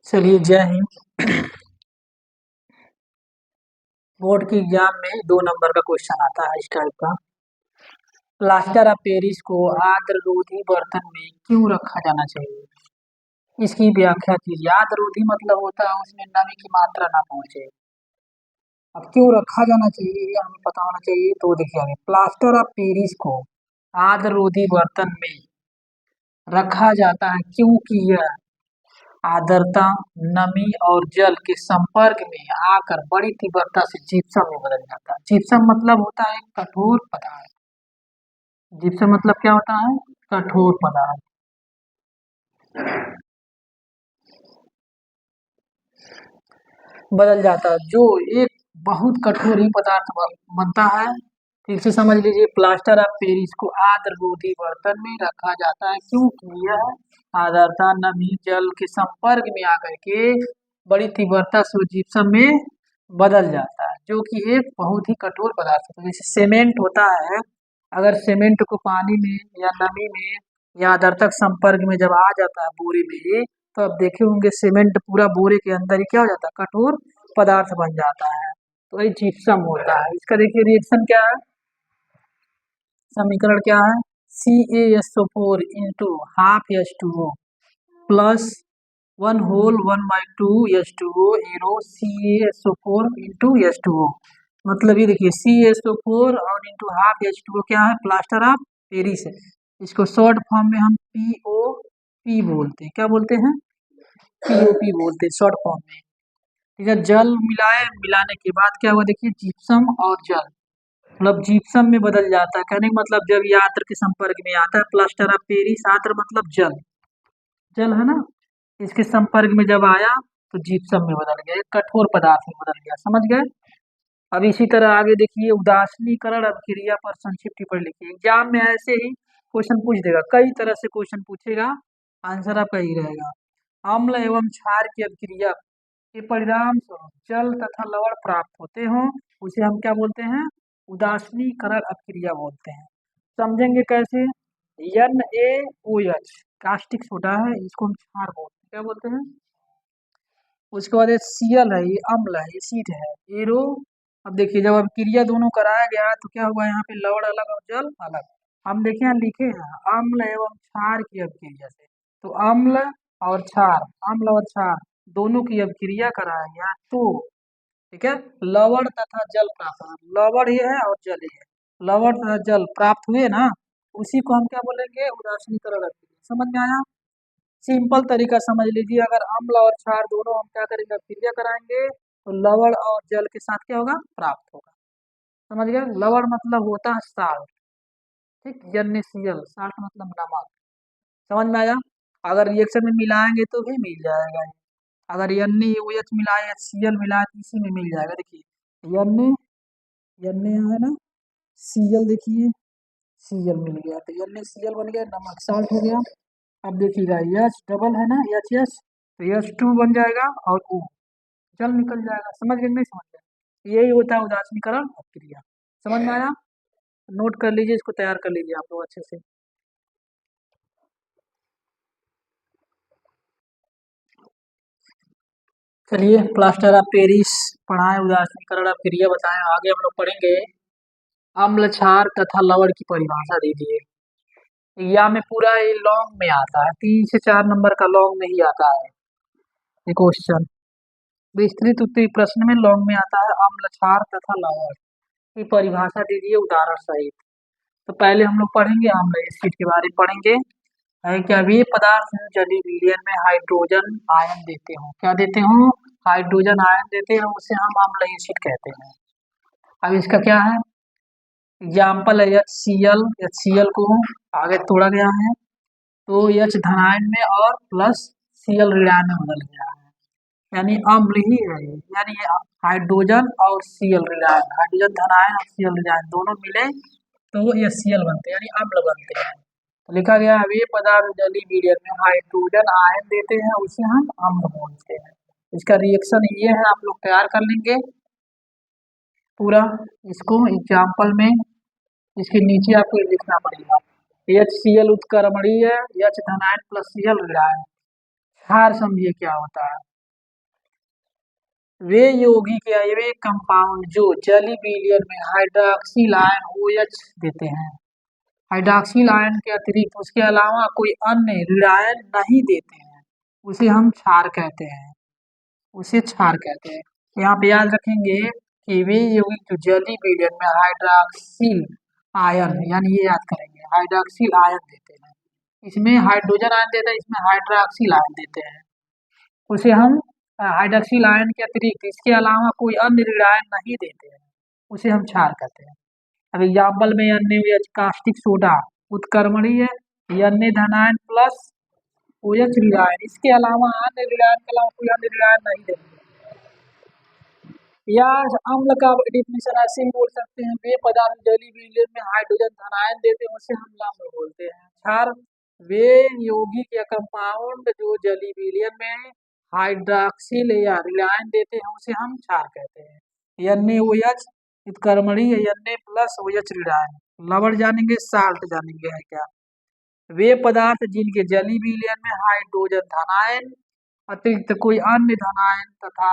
चलिए, जय हिंद। बोर्ड के एग्जाम में 2 नंबर का क्वेश्चन आता है इस टाइप का। प्लास्टर ऑफ पेरिस को आर्द्ररोधी बर्तन में क्यों रखा जाना चाहिए? इसकी व्याख्या कीजिए। आर्द्ररोधी मतलब होता है उसमें नमी की मात्रा ना पहुंचे। अब क्यों रखा जाना चाहिए ये हमें पता होना चाहिए। तो देखिए, आगे प्लास्टर ऑफ पेरिस को आर्द्ररोधी बर्तन में रखा जाता है क्योंकि यह आर्द्रता, नमी और जल के संपर्क में आकर बड़ी तीव्रता से जिप्सम में बदल जाता है। जिप्सम मतलब होता है कठोर पदार्थ। जिप्सम मतलब क्या होता है? कठोर पदार्थ। बदल जाता है, जो एक बहुत कठोर ही पदार्थ बनता है। फिर से समझ लीजिए, प्लास्टर ऑफ पेरिस को आर्द्ररोधी बर्तन में रखा जाता है क्योंकि यह आर्द्रता, नमी, जल के संपर्क में आकर के बड़ी तीव्रता से जिप्सम में बदल जाता है, जो कि एक बहुत ही कठोर पदार्थ है। जैसे सीमेंट होता है, अगर सीमेंट को पानी में या नमी में या आर्द्रता संपर्क में जब आ जाता है बोरे में, तो आप देखे होंगे सीमेंट पूरा बोरे के अंदर ही क्या हो जाता है? कठोर पदार्थ बन जाता है। तो वही जिप्सम होता है। इसका देखिए रिएक्शन क्या है, समीकरण क्या है? CaSO4 into half H2O plus 1/2 arrow CaSO4 into H2O। मतलब ये देखिए CaSO4 और इंटू हाफ H2O क्या है? प्लास्टर ऑफ पेरिस है। इसको शॉर्ट फॉर्म में हम POP बोलते हैं। क्या बोलते हैं? POP बोलते हैं शॉर्ट फॉर्म में। ठीक है, जल मिलाने के बाद क्या हुआ देखिए, जिप्सम और जल मतलब जिप्सम में बदल जाता है। कहने का मतलब जब ये आर्द्र के संपर्क में आता है, प्लास्टर ऑफ पेरिस, आर्द्र मतलब जल, जल है ना, इसके संपर्क में जब आया तो जिप्सम में बदल गया, एक कठोर पदार्थ में बदल गया। समझ गए? अब इसी तरह आगे देखिए, उदासीनीकरण अभिक्रिया पर संक्षिप्त टिप्पणी लिखिए। एग्जाम में ऐसे ही क्वेश्चन पूछ देगा, कई तरह से क्वेश्चन पूछेगा, आंसर आपका यही रहेगा। अम्ल एवं क्षार की अभिक्रिया के परिणाम स्वरूप जल तथा लवण प्राप्त होते हों, उसे हम क्या बोलते हैं? उदासीनीकरण अभिक्रिया बोलते हैं। समझेंगे कैसे? NaOH कास्टिक सोडा है, इसको हम क्षार बोलते हैं। क्या बोलते हैं? उसके बाद Cl है, ये अम्ल है, एसिड है। एरो, अब देखिए जब अभिक्रिया दोनों कराया गया तो क्या हुआ, यहाँ पे लवण अलग और जल अलग। हम देखे यहाँ लिखे हैं अम्ल एवं क्षार की अभिक्रिया से, तो अम्ल और क्षार, अम्ल और क्षार दोनों की अभिक्रिया कराया गया तो ठीक है, लवण तथा जल प्राप्त हुआ। लवण ये है और जल ये है, लवण तथा जल प्राप्त हुए ना, उसी को हम क्या बोलेंगे? उदासीनीकरण अभिक्रिया। समझ में आया? सिंपल तरीका समझ लीजिए, अगर अम्ल और क्षार दोनों हम क्या करेंगे? अभिक्रिया कराएंगे तो लवण और जल के साथ क्या होगा? प्राप्त होगा। समझ गए? लवण मतलब होता है साल्ट, ठीक, NaCl, साल्ट मतलब नमक। समझ में आया? अगर रिएक्शन में मिलाएंगे तो भी मिल जाएगा। अगर NaOH मिलाए, HCl मिलाए तो इसी में मिल जाएगा। देखिए Na है ना, Cl देखिए, Cl मिल गया तो NaCl बन गया, नमक साल्ट हो गया। अब देखिएगा H डबल है ना, HH, तो H2 बन जाएगा और O, जल निकल जाएगा। समझ गए नहीं? समझ गए? यही होता है उदासीनीकरण अभिक्रिया। समझ में आया? नोट कर लीजिए, इसको तैयार कर लीजिए आप लोग अच्छे से। चलिए, प्लास्टर ऑफ पेरिस पढ़ाए, उदासीनीकरण अभिक्रिया बताएं। आगे हम लोग पढ़ेंगे अम्ल, क्षार तथा लवण की परिभाषा दीजिए। या में पूरा ये लॉन्ग में आता है, 3 से 4 नंबर का लॉन्ग में ही आता है ये क्वेश्चन। विस्तृत उत्तरी प्रश्न में लॉन्ग में आता है अम्ल, क्षार तथा लवण की परिभाषा दीजिए उदाहरण सहित। तो पहले हम लोग पढ़ेंगे अम्ल एसिड के बारे में पढ़ेंगे। है क्या? वे पदार्थ हैं जलीय विलयन में हाइड्रोजन आयन देते हो। क्या देते हो? हाइड्रोजन आयन देते हैं, उसे हम अम्ल एसिड कहते हैं। अब इसका क्या है? एग्जाम्पल है HCl, HCl को आगे तोड़ा गया है तो H धनायन में और प्लस Cl ऋणायन में बदल गया है, यानी अम्ल ही है ये। यानी ये हाइड्रोजन और Cl ऋणायन, हाइड्रोजन धनायन और Cl ऋणायन दोनों मिले तो HCl बनते हैं, यानी अम्ल बनते हैं। तो लिखा गया है वे पदार्थ जलीय विलयन में हाइड्रोजन आयन देते हैं, उसे हम अम्ल बोलते हैं। इसका रिएक्शन ये है, आप लोग तैयार कर लेंगे पूरा इसको एग्जाम्पल में। इसके नीचे आपको ये लिखना पड़ेगा HCl उत्क्रमणीय, H धनायन प्लस Cl ऋणायन। क्षार समझिए क्या होता है? वे यौगिक या वे कंपाउंड जो जली विलयन में हाइड्रॉक्सिल आयन OH देते हैं, हाइड्रॉक्सिल आयन के अतिरिक्त उसके अलावा कोई अन्य ऋणायन नहीं देते हैं, उसे हम क्षार कहते हैं, उसे क्षार कहते हैं। यहाँ पे याद रखेंगे कि वे यौगिक जो जली विलयन में हाइड्रॉक्सिल आयन, यानी ये याद करेंगे हाइड्रॉक्सिल आयन देते हैं, इसमें हाइड्रोजन आयन देते हैं, इसमें हाइड्रॉक्सिल आयन देते हैं, उसे हम हाइड्रॉक्सिल आयन के अतिरिक्त इसके अलावा कोई अन्य ऋणायन नहीं देते हैं, उसे हम क्षार कहते हैं। अब एग्जाम्पल में NaOH कास्टिक सोडा उत्क्रमणीय Na प्लस OH ऋणायन, इसके अलावा अन्य ऋणायन के अलावा कोई अन्य ऋणायन नहीं देंगे। या अम्ल का डिफिनेशन ऐसे ही बोल सकते हैं, वे पदार्थ जली विलयन में हाइड्रोजन धनायन देते हैं, उसे हम अम्ल बोलते हैं। क्षार वे यौगिक या कंपाउंड जो जली विलयन में हाइड्रॉक्सिल या ऋणायन देते हैं, उसे हम क्षार कहते हैं। NaOH उत्क्रमणीय Na प्लस OH ऋणायन, लवण जानेंगे, साल्ट जानेंगे है क्या। वे पदार्थ जिनके जली विलयन में हाइड्रोजन धनायन अतिरिक्त कोई अन्य धनायन तथा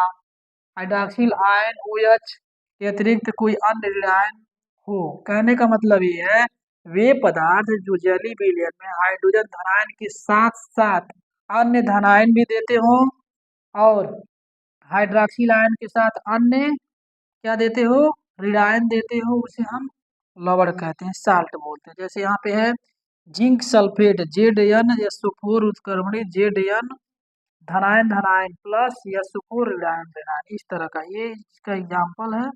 हाइड्रॉक्सिल आयन OH के अतिरिक्त कोई अन्य ऋणायन हो। कहने का मतलब ये है, वे पदार्थ जो जली विलयन में हाइड्रोजन धनायन के साथ साथ अन्य धनायन भी देते हो और हाइड्रॉक्सिल आयन के साथ अन्य क्या देते हो, ऋणायन देते हो, उसे हम लवण कहते हैं, साल्ट बोलते हैं। जैसे यहाँ पे है जिंक सल्फेट ZnSO4 उत्क्रमणीय Zn धनायन धनायन प्लस SO4 ऋणायन ऋणायन, इस तरह का ये इसका एग्जाम्पल है,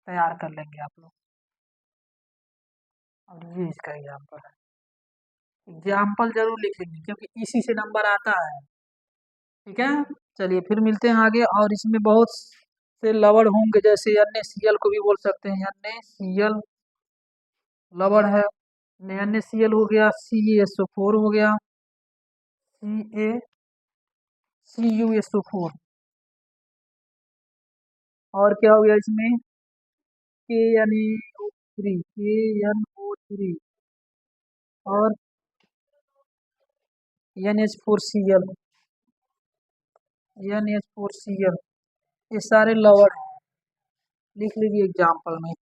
तैयार कर लेंगे आप लोग। और ये इसका एग्जाम्पल है, एग्जाम्पल जरूर लिखेंगे क्योंकि इसी से नंबर आता है। ठीक है, चलिए फिर मिलते हैं आगे। और इसमें बहुत से लवण होंगे, जैसे NaCl को भी बोल सकते हैं, NaCl लवण है, NaCl हो गया, CaSO4 हो गया, CuSO4, और क्या हो गया इसमें KNO3 और NH4Cl, NH4Cl, ये सारे लवण लिख लीजिए एग्जाम्पल में।